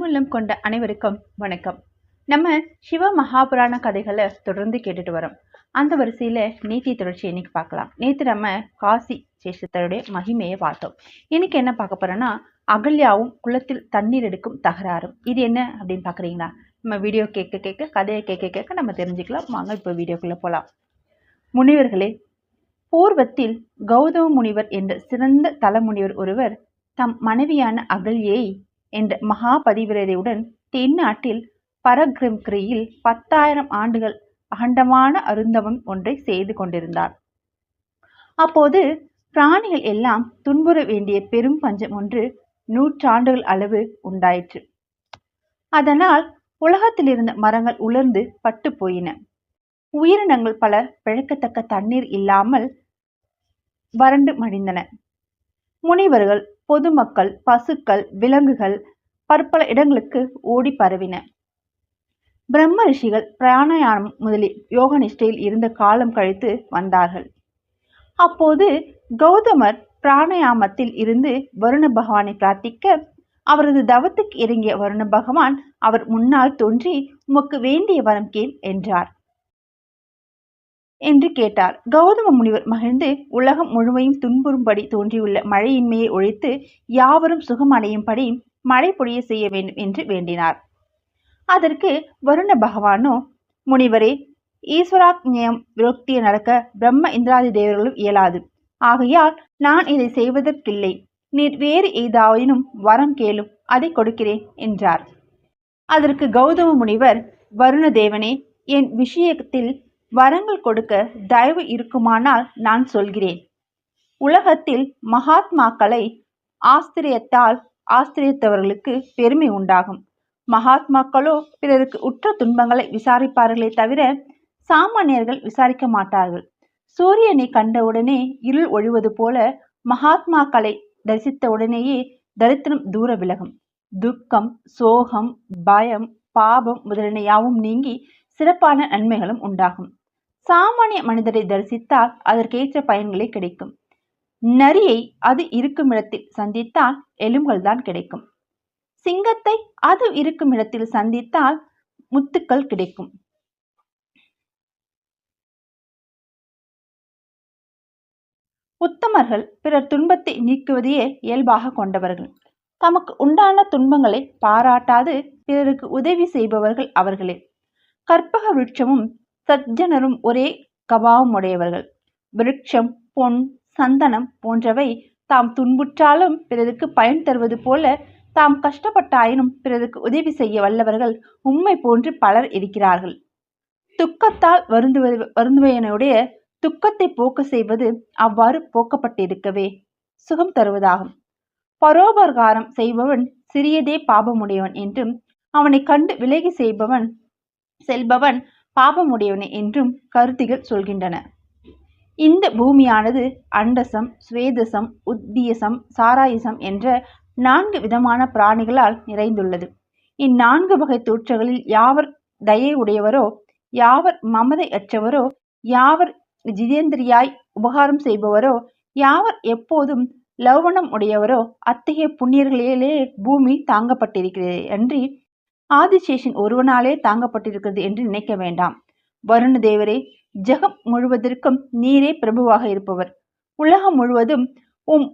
அன்புள்ளம் கொண்ட அனைவருக்கும் வணக்கம். நம்ம சிவ மகாபுராண கதைகளை தொடர்ந்து கேட்டுட்டு வரோம். அந்த வரிசையில நீதி தொடர்ச்சி இன்னைக்கு பார்க்கலாம். நேற்று நம்ம காசி சேஷத்தருடைய மகிமையை பார்த்தோம். இன்னைக்கு என்ன பார்க்க போறோம்னா, அகல்யாவும் குளத்தில் தண்ணீர் எடுக்கும் தகராறும். இது என்ன அப்படின்னு பாக்குறீங்களா? நம்ம வீடியோ கேட்க கேட்க கதையை கேட்க கேட்க நம்ம தெரிஞ்சுக்கலாம். வாங்க இப்போ வீடியோக்குள்ள போலாம். முனிவர்களே, பூர்வத்தில் கௌதம முனிவர் என்ற சிறந்த தலமுனிவர் ஒருவர் தம் மனைவியான அகல்யை என்ற மகா பதிவிரதையுடன் தென்னாட்டில் பரகிரம்கிரியில் 10,000 ஆண்டுகள் அகண்டமான அருந்தவம் ஒன்றை செய்து கொண்டிருந்தார். அப்போது பிராணிகள் எல்லாம் துன்புற வேண்டிய பெரும் பஞ்சம் ஒன்று 100 ஆண்டுகள் அளவு உண்டாயிற்று. அதனால் உலகத்தில் இருந்த மரங்கள் உலர்ந்து பட்டு போயின. உயிரினங்கள் பல பிழைக்கத்தக்க தண்ணீர் இல்லாமல் வறண்டு மடிந்தன. முனிவர்கள், பொதுமக்கள், பசுக்கள், விலங்குகள் பற்பல இடங்களுக்கு ஓடி பரவின. பிரம்ம ரிஷிகள் பிராணாயாமம் முதலிய யோக நிஷ்டையில் இருந்த காலம் கழித்து வந்தார்கள். அப்போது கௌதமர் பிராணாயாமத்தில் இருந்து வருண பகவானை பிரார்த்திக்க, அவரது தவத்துக்கு இறங்கிய வருண பகவான் அவர் முன்னால் தோன்றி, உமக்கு வேண்டிய வரம் கேள் என்றார் என்று கேட்டார். கௌதம முனிவர் மகிழ்ந்து, உலகம் முழுமையும் துன்புறும்படி தோன்றியுள்ள மழையின்மையை ஒழித்து யாவரும் சுகமடையும்படி மழை பொழிய செய்ய வேண்டும் என்று வேண்டினார். அதற்கு வருண பகவானோ, முனிவரே, ஈஸ்வராக்ஞயம் விரோக்தியை நடக்க பிரம்ம இந்திராதி தேவர்களும் இயலாது. ஆகையால் நான் இதை செய்வதற்கில்லை. நீர் வேறு ஏதாவதினும் வரம் கேளும், அதை கொடுக்கிறேன் என்றார். அதற்கு கௌதம முனிவர், வருண தேவனே, என் விஷயத்தில் வரங்கள் கொடுக்க தயவு இருக்குமானால் நான் சொல்கிறேன். உலகத்தில் மகாத்மாக்களை ஆஸ்திரியத்தவர்களுக்கு பெருமை உண்டாகும். மகாத்மாக்களோ பிறருக்கு உற்ற துன்பங்களை விசாரிப்பார்களே தவிர சாமானியர்கள் விசாரிக்க மாட்டார்கள். சூரியனை கண்டவுடனே இருள் ஒழிவது போல மகாத்மாக்களை தரிசித்த உடனேயே தரித்திரம் தூர விலகும். துக்கம், சோகம், பயம், பாபம் முதலின யாவும் நீங்கி சிறப்பான நன்மைகளும் உண்டாகும். சாமானிய மனிதரை தரிசித்தால் அதற்கேற்ற பயன்களே கிடைக்கும். நரியை அது இருக்கும் இடத்தில் சந்தித்தால் எலும்புகள் தான் கிடைக்கும். சிங்கத்தை அது இருக்கும் இடத்தில் சந்தித்தால் முத்துக்கள் கிடைக்கும். உத்தமர்கள் பிறர் துன்பத்தை நீக்குவதையே இயல்பாக கொண்டவர்கள். தமக்கு உண்டான துன்பங்களை பாராட்டாது பிறருக்கு உதவி செய்பவர்கள் அவர்களே. கற்பக விருட்சமும் சஜ்ஜனரும் ஒரே கபாவம் உடையவர்கள். விருட்சம், பொன், சந்தனம் போன்றவை தாம் துன்புற்றாலும் பிறருக்கு பயன் தருவது போல தாம் கஷ்டப்பட்டாயினும் பிறருக்கு உதவி செய்ய வல்லவர்கள் உம்மை போன்று பலர் இருக்கிறார்கள். துக்கத்தால் வருந்துவையனுடைய துக்கத்தை போக்க செய்வது அவ்வாறு போக்கப்பட்டிருக்கவே சுகம் தருவதாகும். பரோபகாரம் செய்பவன் சிறியதே பாபமுடையவன் என்றும், அவனை கண்டு விலகி செல்பவன் பாபமுடையவனே என்றும் கருத்திகள் சொல்கின்றன. இந்த பூமியானது அண்டசம், ஸ்வேதசம், உத்தியசம், சாராயசம் என்ற 4 விதமான பிராணிகளால் நிறைந்துள்ளது. இந்நான்கு வகை தோற்றங்களில் யாவர் தயை உடையவரோ, யாவர் மமதை அற்றவரோ, யாவர் ஜிதேந்திரியாய் உபகாரம் செய்பவரோ, யாவர் எப்போதும் லௌவனம் உடையவரோ, அத்தகைய புண்ணியர்களே பூமி தாங்கப்பட்டிருக்கிறது அன்றி ஆதிசேஷன் ஒருவனாலே தாங்கப்பட்டிருக்கிறது என்று நினைக்க வேண்டாம். வருண தேவரே, ஜெகம் முழுவதற்கும் நீரே பிரபுவாக இருப்பவர். உலகம் முழுவதும்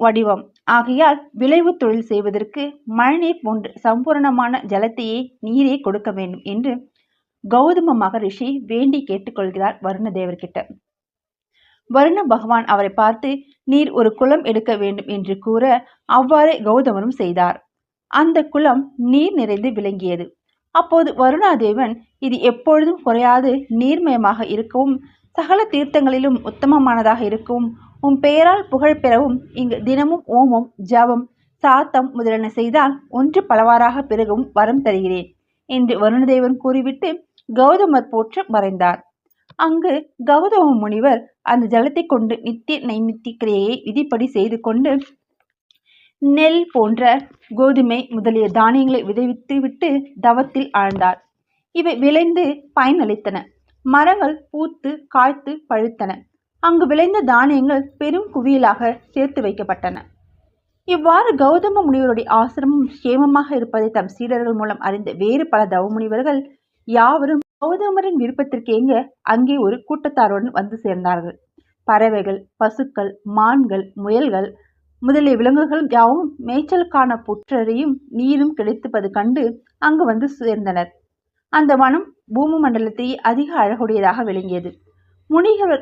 வடிவம். ஆகையால் விளைவு தொழில் செய்வதற்கு மழைநீர் போன்ற சம்பூர்ணமான ஜலத்தையே நீரே கொடுக்க வேண்டும் என்று கௌதம மகரிஷி வேண்டி கேட்டுக்கொள்கிறார் வருண தேவர்கிட்ட. வருண பகவான் அவரை பார்த்து, நீர் ஒரு குளம் எடுக்க வேண்டும் என்று கூற அவ்வாறே கௌதமரும் செய்தார். அந்த குளம் நீர் நிறைந்து விளங்கியது. அப்போது வருணாதேவன், இது எப்பொழுதும் குறையாது நீர்மயமாக இருக்கவும், சகல தீர்த்தங்களிலும் உத்தமமானதாக இருக்கவும், உன் பெயரால் புகழ் பெறவும் இங்கு தினமும் ஓமம், ஜபம், சாத்தம் முதலென செய்தால் ஒன்று பலவாறாக பெருகவும் வரம் தருகிறேன் என்று வருணதேவன் கூறிவிட்டு கௌதமர் போற்ற மறைந்தார். அங்கு கௌதம முனிவர் அந்த ஜலத்தை கொண்டு நித்திய நைமித்திய கிரியையை விதிப்படி செய்து கொண்டு நெல் போன்ற கோதுமை முதலிய தானியங்களை விதைவித்து விட்டு தவத்தில் ஆழ்ந்தார். இவை விளைந்து பயனளித்தன. மரங்கள் பூத்து காய்த்து பழுத்தன. அங்கு விளைந்த தானியங்கள் பெரும் குவியலாக சேர்த்து வைக்கப்பட்டன. இவ்வாறு கௌதம முனிவருடைய ஆசிரமம் சேமமாக இருப்பதை தம் சீடர்கள் மூலம் அறிந்த வேறு பல தவமுனிவர்கள் யாவரும் கௌதமரின் விருப்பத்திற்கு ஏங்க அங்கே ஒரு கூட்டத்தாருடன் வந்து சேர்ந்தார்கள். பறவைகள், பசுக்கள், மான்கள், முயல்கள் முதலிய விலங்குகள் யாவும் மேய்ச்சலுக்கான புற்றரையும் நீரும் கிடைத்திருப்பது கண்டு அங்கு வந்து சேர்ந்தனர். அந்த வனம் பூமி மண்டலத்தையே அதிக அழகுடையதாக விளங்கியது.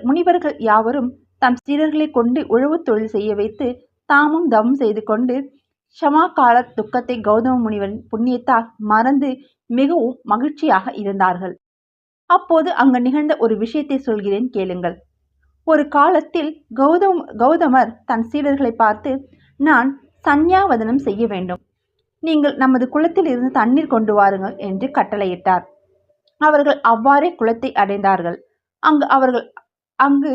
முனிவர்கள் யாவரும் தம் சீடர்களை கொண்டு உழவு தொழில் செய்ய வைத்து தாமும் தவம் செய்து கொண்டு ஷமாகால துக்கத்தை கௌதம முனிவரின் புண்ணியத்தால் மறந்து மிகவும் மகிழ்ச்சியாக இருந்தார்கள். அப்போது அங்கு நிகழ்ந்த ஒரு விஷயத்தை சொல்கிறேன் கேளுங்கள். ஒரு காலத்தில் கௌதமர் தன் சீடர்களை பார்த்து, நான் சந்நியாவதனம் செய்ய வேண்டும், நீங்கள் நமது குளத்தில் இருந்து தண்ணீர் கொண்டு வாருங்கள் என்று கட்டளையிட்டார். அவர்கள் அவ்வாறே குளத்தை அடைந்தார்கள். அங்கு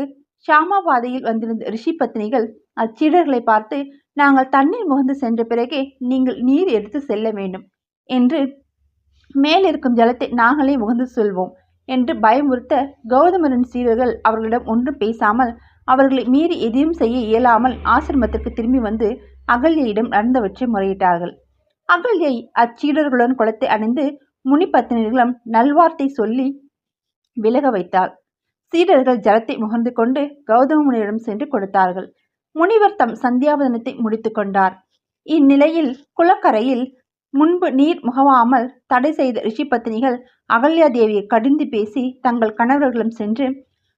ஷாமாபாதையில் வந்திருந்த ரிஷி பத்னிகள் அச்சீடர்களை பார்த்து, நாங்கள் தண்ணீர் முகந்து சென்ற பிறகே நீங்கள் நீர் எடுத்து செல்ல வேண்டும் என்று, மேலிருக்கும் ஜலத்தை நாங்களே முகந்து செல்வோம் என்று பயமுறுத்த, கௌதமரின் சீடர்கள் அவர்களிடம் ஒன்றும் பேசாமல் அவர்களை மீறி எதையும் செய்ய இயலாமல் ஆசிரமத்திற்கு திரும்பி வந்து அகல்யிடம் நடந்தவற்றை முறையிட்டார்கள். அகல்யை அச்சீடர்களுடன் குளத்தை அடைந்து முனிபத்தினிகளிடம் நல்வார்த்தை சொல்லி விலக வைத்தார். சீடர்கள் ஜலத்தை முகர்ந்து கொண்டு கௌதம முனிவரிடம் சென்று கொடுத்தார்கள். முனிவர் தம் சந்தியாவதனத்தை முடித்து கொண்டார். இந்நிலையில் குளக்கரையில் முன்பு நீர் முகவாமல் தடை செய்த ரிஷி பத்தினிகள் அகல்யா தேவியை கடிந்து பேசி தங்கள் கணவர்களிடம் சென்று,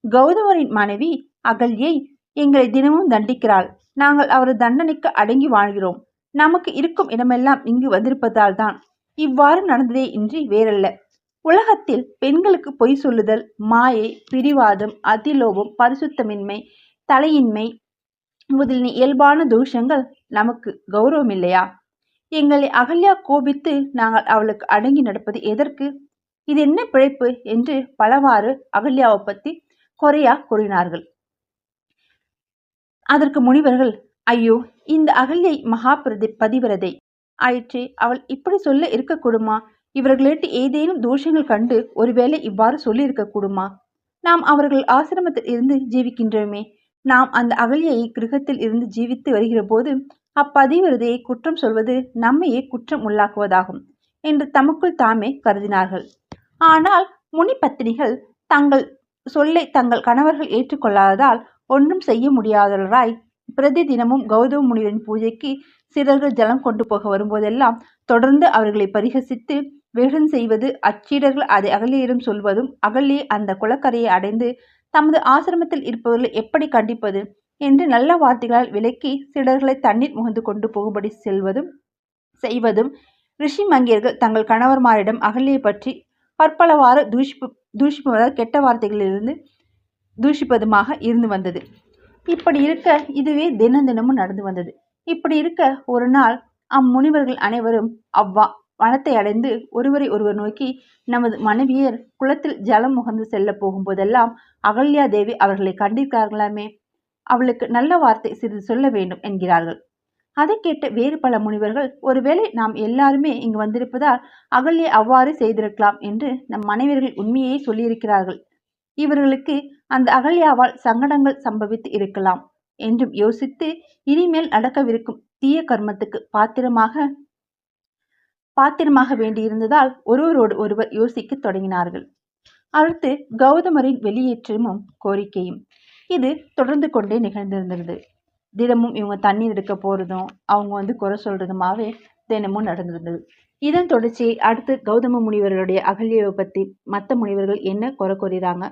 கௌதமரின் மனைவி அகல்யை எங்களை தினமும் தண்டிக்கிறாள், நாங்கள் அவரது தண்டனைக்கு அடங்கி வாழ்கிறோம், நமக்கு இருக்கும் இடமெல்லாம் இங்கு வந்திருப்பதால் தான் இவ்வாறு நடந்ததே இன்றி வேறல்ல. உலகத்தில் பெண்களுக்கு பொய் சொல்லுதல், மாயை, பிடிவாதம், அதிலோபம், பரிசுத்தமின்மை, தலையின்மை முதலின் இயல்பான தோஷங்கள் நமக்கு கௌரவம் இல்லையா? எங்களை அகல்யா கோபித்து நாங்கள் அவளுக்கு அடங்கி நடப்பது எதற்கு? இது என்ன பிழைப்பு என்று பலவாறு அகல்யாவை பற்றி குறையா கூறினார்கள். அதற்கு முனிவர்கள், ஐயோ, இந்த அகல்யை மகா பதிவிரதை ஆயிற்றே, அவள் இப்படி சொல்ல இருக்கக்கூடுமா? இவர்களிட்டு ஏதேனும் தோஷங்கள் கண்டு ஒருவேளை இவ்வாறு சொல்லி இருக்கக்கூடுமா? நாம் அவர்கள் ஆசிரமத்தில் இருந்து ஜீவிக்கின்றோமே, நாம் அந்த அகல்யை கிரகத்தில் இருந்து ஜீவித்து வருகிற போது அப்பதிவிரதையை குற்றம் சொல்வது நம்மையே குற்றம் உள்ளாக்குவதாகும் என்று தமக்குள் தாமே கருதினார்கள். ஆனால் முனி பத்தினிகள் தங்கள் சொல்லை தங்கள் கணவர்கள் ஏற்றுக்கொள்ளாததால் ஒன்றும் செய்ய முடியாதவராய் பிரதி தினமும் கௌதம முனிவரின் பூஜைக்கு சீடர்கள் ஜலம் கொண்டு போக வரும்போதெல்லாம் தொடர்ந்து அவர்களை பரிகசித்து வேடன் செய்வது, அச்சீடர்கள் அதை அகல்யிடம் சொல்வதும், அகல்யை அந்த குளக்கரையை அடைந்து தமது ஆசிரமத்தில் இருப்பவர்களை எப்படி கண்டிப்பது என்று நல்ல வார்த்தைகளால் விலக்கி சீடர்களை தண்ணீர் முகந்து கொண்டு போகும்படி செய்வதும், ரிஷி மங்கியர்கள் தங்கள் கணவர்மாரிடம் அகல்யை பற்றி பற்பலவாறு தூஷிப்பதால் கெட்ட வார்த்தைகளிலிருந்து தூஷிப்பதுமாக இருந்து வந்தது. இப்படி இருக்க இதுவே தினமும் நடந்து வந்தது. இப்படி இருக்க ஒரு நாள் அம்முனிவர்கள் அனைவரும் வனத்தை அடைந்து ஒருவரை ஒருவர் நோக்கி, நமது மனைவியர் குளத்தில் ஜலம் முகந்து செல்ல போகும்போதெல்லாம் அகல்யா தேவி அவர்களை கண்டிருக்கார்களாமே, அவளுக்கு நல்ல வார்த்தை சிறிது சொல்ல வேண்டும் என்கிறார்கள். அதை கேட்ட வேறு பல முனிவர்கள், ஒருவேளை நாம் எல்லாருமே இங்கு வந்திருப்பதால் அகல்யை அவ்வாறு செய்திருக்கலாம் என்று நம் மனைவியர்கள் உண்மையை சொல்லியிருக்கிறார்கள். இவர்களுக்கு அந்த அகல்யாவால் சங்கடங்கள் சம்பவித்து இருக்கலாம் என்றும் யோசித்து இனிமேல் நடக்கவிருக்கும் தீய கர்மத்துக்கு பாத்திரமாக வேண்டியிருந்ததால் ஒருவரோடு ஒருவர் யோசிக்க தொடங்கினார்கள். அடுத்து கௌதமரின் வெளியேற்றமும் கோரிக்கையும் இது தொடர்ந்து கொண்டே நிகழ்ந்திருந்தது. தினமும் இவங்க தண்ணீர் எடுக்க போறதும் அவங்க குறை சொல்றதுமாவே தினமும் நடந்திருந்தது. இதன் தொடர்ச்சியை அடுத்து கௌதம முனிவர்களுடைய அகல்யாவை பத்தி மற்ற முனிவர்கள் என்ன குறை கூறுறாங்க,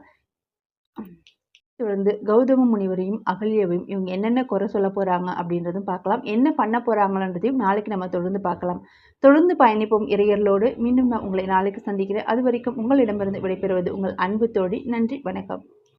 தொடர்ந்து கௌதம முனிவரையும் அகல்யாவையும் இவங்க என்னென்ன குறை சொல்ல போறாங்க அப்படின்றதும் பார்க்கலாம். என்ன பண்ண போறாங்கன்றதையும் நாளைக்கு நம்ம தொடர்ந்து பார்க்கலாம். தொடர்ந்து பயணிப்போம் இறையர்களோடு. மீண்டும் நான் உங்களை நாளைக்கு சந்திக்கிறேன். அது வரைக்கும் உங்களிடமிருந்து விடைபெறுவது உங்கள் அன்பு தோழி. நன்றி, வணக்கம்.